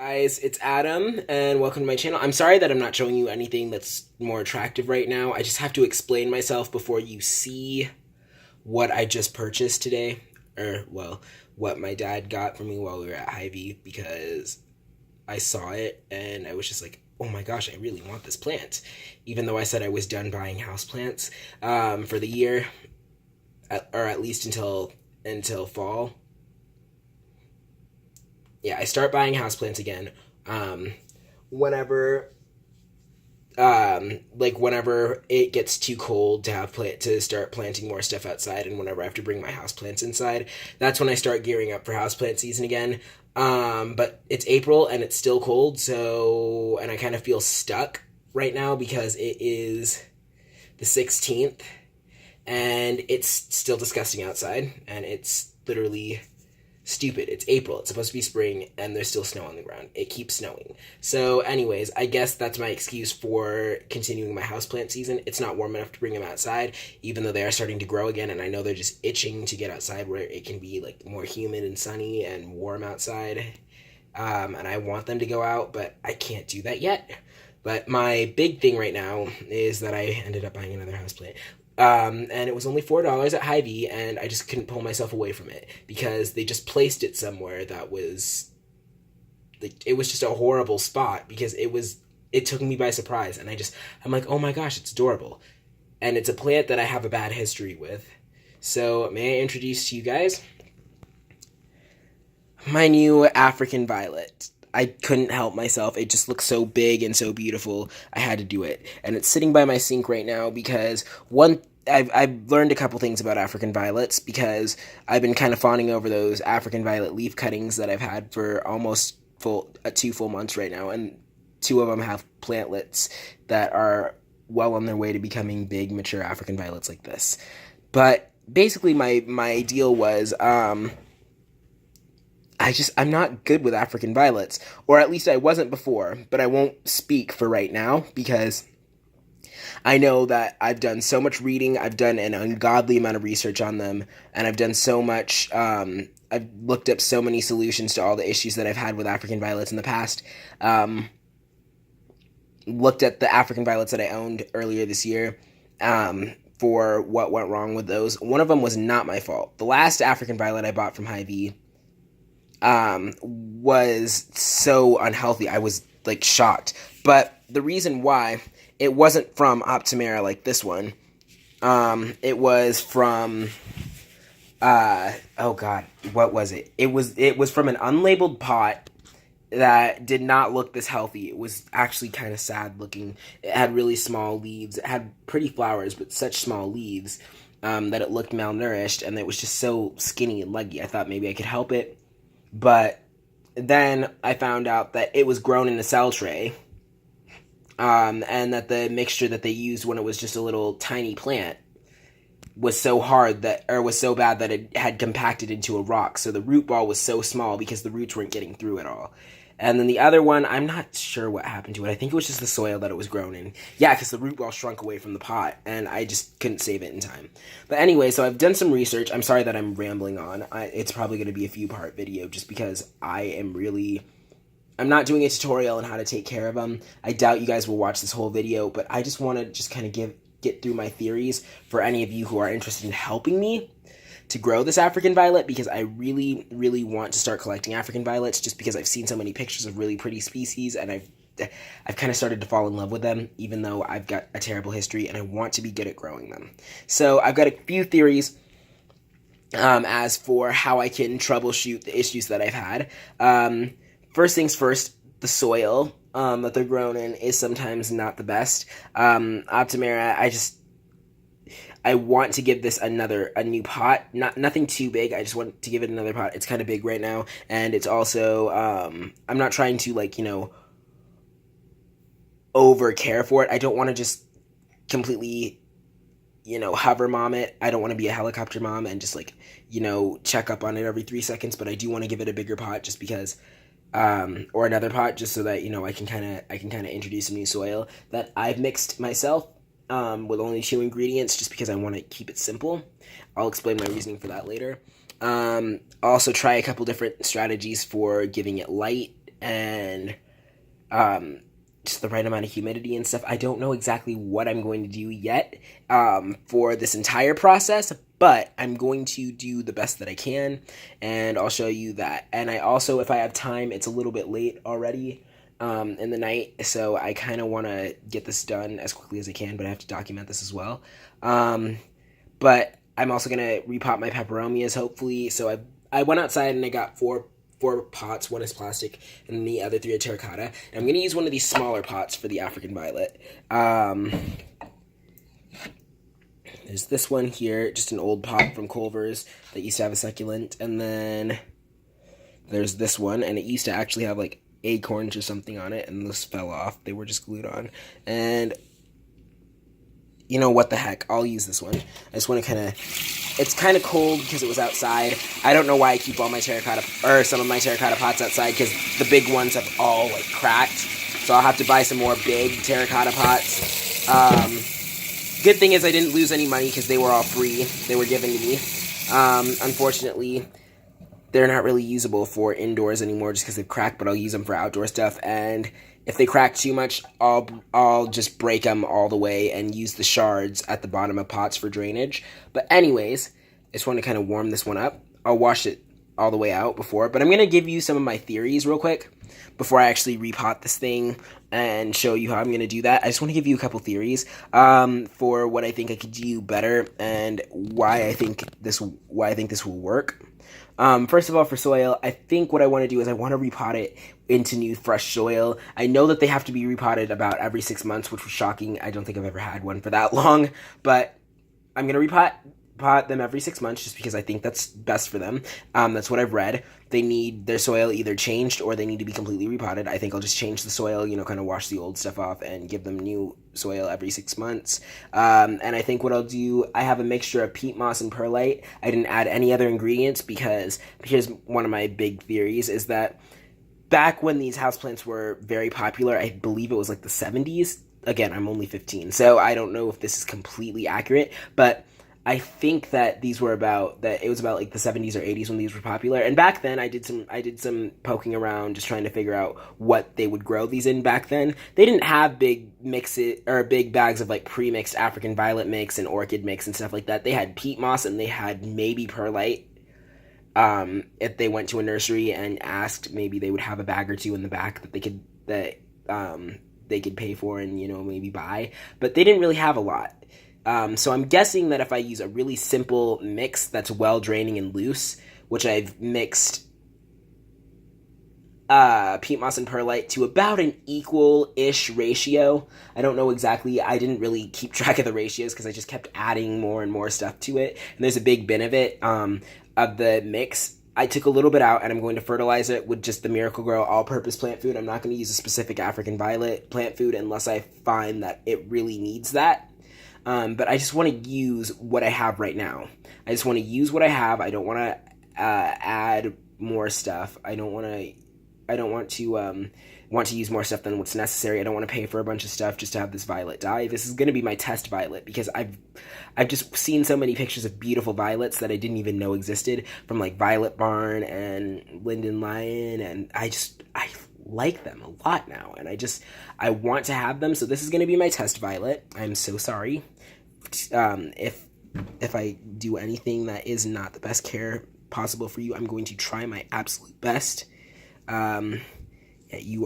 Guys, it's Adam, and welcome to my channel. I'm sorry that I'm not showing you anything that's more attractive right now. I just have to explain myself before you see what I just purchased today. What my dad got for me while we were at Hy-Vee, because I saw it and I was just like, oh my gosh, I really want this plant. Even though I said I was done buying houseplants for the year, or at least until fall. Yeah, I start buying houseplants again. Um, whenever whenever it gets too cold to start planting more stuff outside, and whenever I have to bring my houseplants inside, that's when I start gearing up for houseplant season again. But it's April and it's still cold, and I kind of feel stuck right now because it is the 16th and it's still disgusting outside, and it's literally stupid. It's April. It's supposed to be spring, and there's still snow on the ground. It keeps snowing. So, anyways, I guess that's my excuse for continuing my houseplant season. It's not warm enough to bring them outside, even though they are starting to grow again, and I know they're just itching to get outside where it can be like more humid and sunny and warm outside. And I want them to go out, but I can't do that yet. But my big thing right now is that I ended up buying another houseplant. And it was only $4 at Hy-Vee, and I just couldn't pull myself away from it because they just placed it somewhere that was like, it was just a horrible spot because it took me by surprise, and I'm like, oh my gosh, it's adorable. And it's a plant that I have a bad history with. So may I introduce to you guys my new African violet. I couldn't help myself. It just looks so big and so beautiful. I had to do it. And it's sitting by my sink right now because I've learned a couple things about African violets because I've been kind of fawning over those African violet leaf cuttings that I've had for almost 2 full months right now, and 2 of them have plantlets that are well on their way to becoming big, mature African violets like this. But basically, my deal was I'm not good with African violets, or at least I wasn't before, but I won't speak for right now because I know that I've done so much reading, I've done an ungodly amount of research on them, and I've done so much, I've looked up so many solutions to all the issues that I've had with African violets in the past. Looked at the African violets that I owned earlier this year, for what went wrong with those. One of them was not my fault. The last African violet I bought from Hy-Vee was so unhealthy. I was like shocked. But the reason why it wasn't from Optimera like this one, it was from, oh God, what was it? It was from an unlabeled pot that did not look this healthy. It was actually kind of sad looking. It had really small leaves. It had pretty flowers, but such small leaves, that it looked malnourished, and it was just so skinny and leggy. I thought maybe I could help it. But then I found out that it was grown in a cell tray, and that the mixture that they used when it was just a little tiny plant was so bad that it had compacted into a rock. So the root ball was so small because the roots weren't getting through at all. And then the other one, I'm not sure what happened to it. I think it was just the soil that it was grown in. Yeah, because the root ball shrunk away from the pot, and I just couldn't save it in time. But anyway, so I've done some research. I'm sorry that I'm rambling on. It's probably going to be a few-part video just because I'm not doing a tutorial on how to take care of them. I doubt you guys will watch this whole video, but I just want to just kind of get through my theories for any of you who are interested in helping me to grow this African violet, because I really, really want to start collecting African violets just because I've seen so many pictures of really pretty species, and I've kind of started to fall in love with them, even though I've got a terrible history, and I want to be good at growing them. So I've got a few theories as for how I can troubleshoot the issues that I've had. First things first, the soil that they're grown in is sometimes not the best. Optimera, I want to give this a new pot. Nothing too big. I just want to give it another pot. It's kind of big right now, and it's also I'm not trying to over care for it. I don't want to just completely hover mom it. I don't want to be a helicopter mom and just check up on it every 3 seconds. But I do want to give it a bigger pot just because. Or another pot just so that I can kind of introduce some new soil that I've mixed myself. With only 2 ingredients just because I want to keep it simple. I'll explain my reasoning for that later. Also try a couple different strategies for giving it light and just the right amount of humidity and stuff. I don't know exactly what I'm going to do yet for this entire process, but I'm going to do the best that I can, and I'll show you that. And I also, if I have time, it's a little bit late already in the night, so I kind of want to get this done as quickly as I can, but I have to document this as well. But I'm also going to repot my peperomias, hopefully. So I went outside and I got four pots. One is plastic and the other three are terracotta. And I'm going to use one of these smaller pots for the African violet. There's this one here, just an old pot from Culver's that used to have a succulent. And then there's this one, and it used to actually have like acorns or something on it, and this fell off. They were just glued on. And you know what the heck, I'll use this one. I just want to kind of, it's kind of cold because it was outside. I don't know why I keep all my terracotta, or some of my terracotta pots outside, because the big ones have all like cracked. So I'll have to buy some more big terracotta pots. Good thing is I didn't lose any money because they were all free. They were given to me. Unfortunately, they're not really usable for indoors anymore just because they've cracked, but I'll use them for outdoor stuff. And if they crack too much, I'll just break them all the way and use the shards at the bottom of pots for drainage. But anyways, I just want to kind of warm this one up. I'll wash it all the way out before, but I'm going to give you some of my theories real quick before I actually repot this thing and show you how I'm going to do that. I just want to give you a couple theories for what I think I could do better and why I think this will work. First of all, for soil, I think what I want to do is I want to repot it into new fresh soil. I know that they have to be repotted about every 6 months, which was shocking. I don't think I've ever had one for that long, but I'm going to repot them every 6 months just because I think that's best for them. That's what I've read. They need their soil either changed or they need to be completely repotted. I think I'll just change the soil, kind of wash the old stuff off and give them new soil every 6 months. And I think what I'll do, I have a mixture of peat moss and perlite. I didn't add any other ingredients because here's one of my big theories is that back when these houseplants were very popular, I believe it was like the 70s. Again, I'm only 15, so I don't know if this is completely accurate, but I think that it was about like the 70s or 80s when these were popular. And back then I did some poking around just trying to figure out what they would grow these in back then. They didn't have big bags of like pre-mixed African violet mix and orchid mix and stuff like that. They had peat moss and they had maybe perlite. If they went to a nursery and asked, maybe they would have a bag or two in the back that they could pay for and maybe buy. But they didn't really have a lot. So I'm guessing that if I use a really simple mix that's well draining and loose, which I've mixed peat moss and perlite to about an equal-ish ratio. I don't know exactly. I didn't really keep track of the ratios because I just kept adding more and more stuff to it. And there's a big bin of it, of the mix. I took a little bit out and I'm going to fertilize it with just the Miracle-Gro all-purpose plant food. I'm not going to use a specific African violet plant food unless I find that it really needs that. But I just want to use what I have right now. I just want to use what I have. I don't want to add more stuff. I don't want to use more stuff than what's necessary. I don't want to pay for a bunch of stuff just to have this violet die. This is going to be my test violet because I've just seen so many pictures of beautiful violets that I didn't even know existed from like Violet Barn and Linden Lion, and I like them a lot now, and I want to have them. So this is going to be my test violet. I'm so sorry if I do anything that is not the best care possible for you. I'm going to try my absolute best. You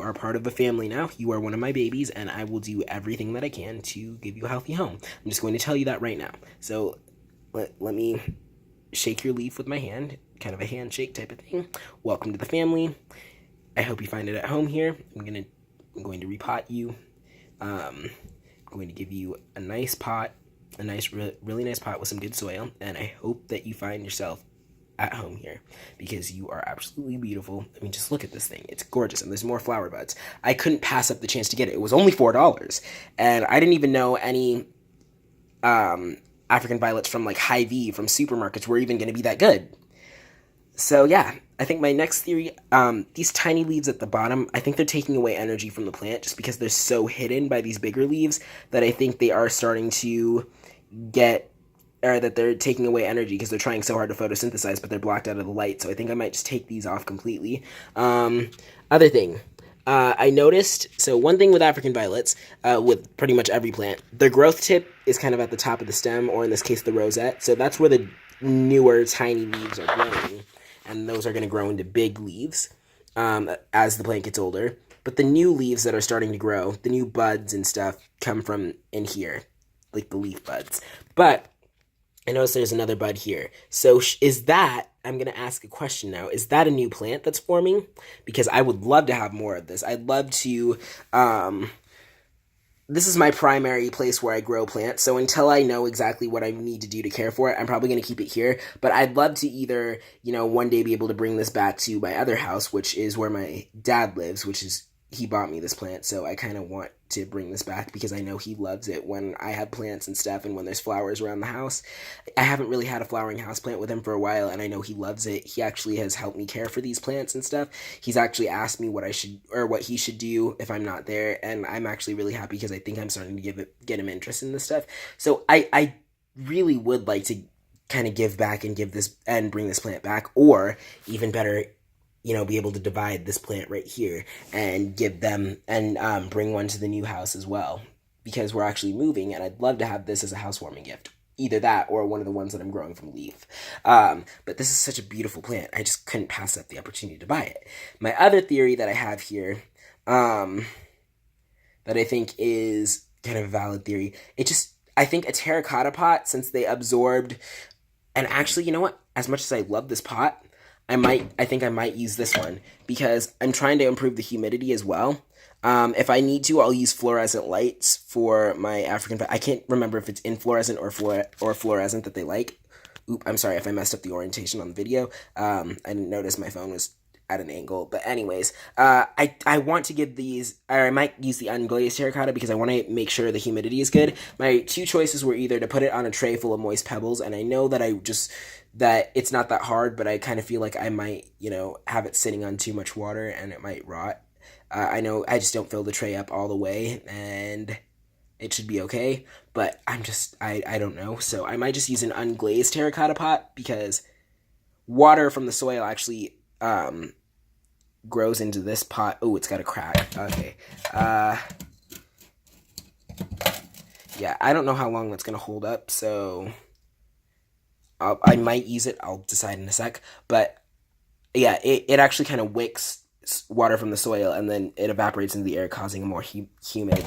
are part of a family now. You are one of my babies, and I will do everything that I can to give you a healthy home. I'm just going to tell you that right now. So let me shake your leaf with my hand, kind of a handshake type of thing. Welcome to the family. I hope you find it at home here. I'm going to repot you. I'm going to give you a nice pot, a nice, really nice pot with some good soil, and I hope that you find yourself at home here because you are absolutely beautiful. I mean, just look at this thing. It's gorgeous, and there's more flower buds. I couldn't pass up the chance to get it. It was only $4, and I didn't even know any African violets from like Hy-Vee from supermarkets were even going to be that good. So yeah, I think my next theory, these tiny leaves at the bottom, I think they're taking away energy from the plant just because they're so hidden by these bigger leaves that I think they are starting to that they're taking away energy because they're trying so hard to photosynthesize, but they're blocked out of the light. So I think I might just take these off completely. Other thing, I noticed, so one thing with African violets, with pretty much every plant, the growth tip is kind of at the top of the stem, or in this case, the rosette. So that's where the newer, tiny leaves are growing, and those are going to grow into big leaves as the plant gets older. But the new leaves that are starting to grow, the new buds and stuff, come from in here, like the leaf buds. But I notice there's another bud here. So is that, I'm going to ask a question now, is that a new plant that's forming? Because I would love to have more of this. I'd love to, this is my primary place where I grow plants. So until I know exactly what I need to do to care for it, I'm probably going to keep it here. But I'd love to either, one day be able to bring this back to my other house, which is where my dad lives, which is, he bought me this plant, so I kind of want to bring this back because I know he loves it when I have plants and stuff and when there's flowers around the house. I haven't really had a flowering houseplant with him for a while, and I know he loves it. He actually has helped me care for these plants and stuff. He's actually asked me what I should, or what he should do if I'm not there, and I'm actually really happy because I think I'm starting to get him interest in this stuff. So I really would like to kind of give back and give this and bring this plant back, or even better, be able to divide this plant right here and give them and bring one to the new house as well, because we're actually moving and I'd love to have this as a housewarming gift. Either that or one of the ones that I'm growing from leaf. But this is such a beautiful plant. I just couldn't pass up the opportunity to buy it. My other theory that I have here, that I think is kind of a valid theory, I think a terracotta pot, since they absorbed, and actually, you know what? As much as I love this pot, I think I might use this one because I'm trying to improve the humidity as well. If I need to, I'll use fluorescent lights for my African. I can't remember if it's inflorescent or fluorescent that they like. Oop, I'm sorry if I messed up the orientation on the video. I didn't notice my phone was at an angle. But anyways, I want to give these, or I might use the unglazed terracotta because I want to make sure the humidity is good. My two choices were either to put it on a tray full of moist pebbles, and I know that that it's not that hard, but I kind of feel like I might, have it sitting on too much water and it might rot. I know I just don't fill the tray up all the way, and it should be okay, but I don't know. So I might just use an unglazed terracotta pot because water from the soil actually grows into this pot. Oh, it's got a crack. Okay. Yeah, I don't know how long that's going to hold up, so I might use it. I'll decide in a sec. But yeah, it actually kind of wicks water from the soil, and then it evaporates into the air, causing a more humid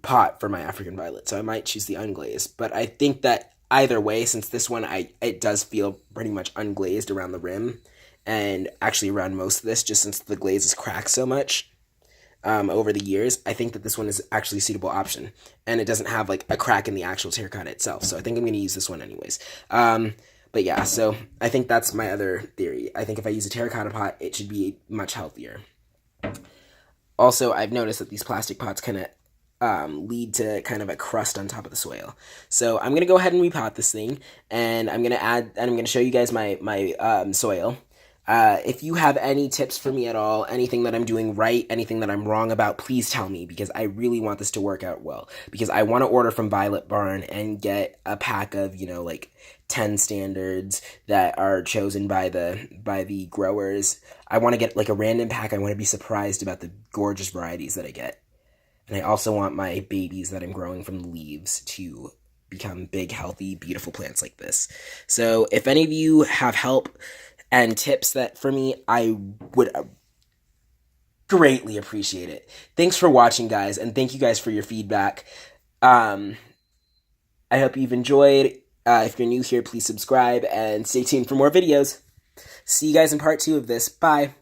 pot for my African violet. So I might choose the unglazed. But I think that either way, since this one, it does feel pretty much unglazed around the rim, and actually around most of this, just since the glaze has cracked so much over the years, I think that this one is actually a suitable option. And it doesn't have like a crack in the actual terracotta itself. So I think I'm going to use this one anyways. But yeah, so I think that's my other theory. I think if I use a terracotta pot, it should be much healthier. Also, I've noticed that these plastic pots kind of lead to kind of a crust on top of the soil. So I'm going to go ahead and repot this thing, and I'm going to show you guys my soil. If you have any tips for me at all, anything that I'm doing right, anything that I'm wrong about, please tell me, because I really want this to work out well. Because I want to order from Violet Barn and get a pack of, like 10 standards that are chosen by the growers. I want to get like a random pack. I want to be surprised about the gorgeous varieties that I get. And I also want my babies that I'm growing from the leaves to become big, healthy, beautiful plants like this. So if any of you have help and tips that for me, I would greatly appreciate it. Thanks for watching, guys, and thank you guys for your feedback. I hope you've enjoyed. If you're new here, please subscribe and stay tuned for more videos. See you guys in part 2 of this. Bye.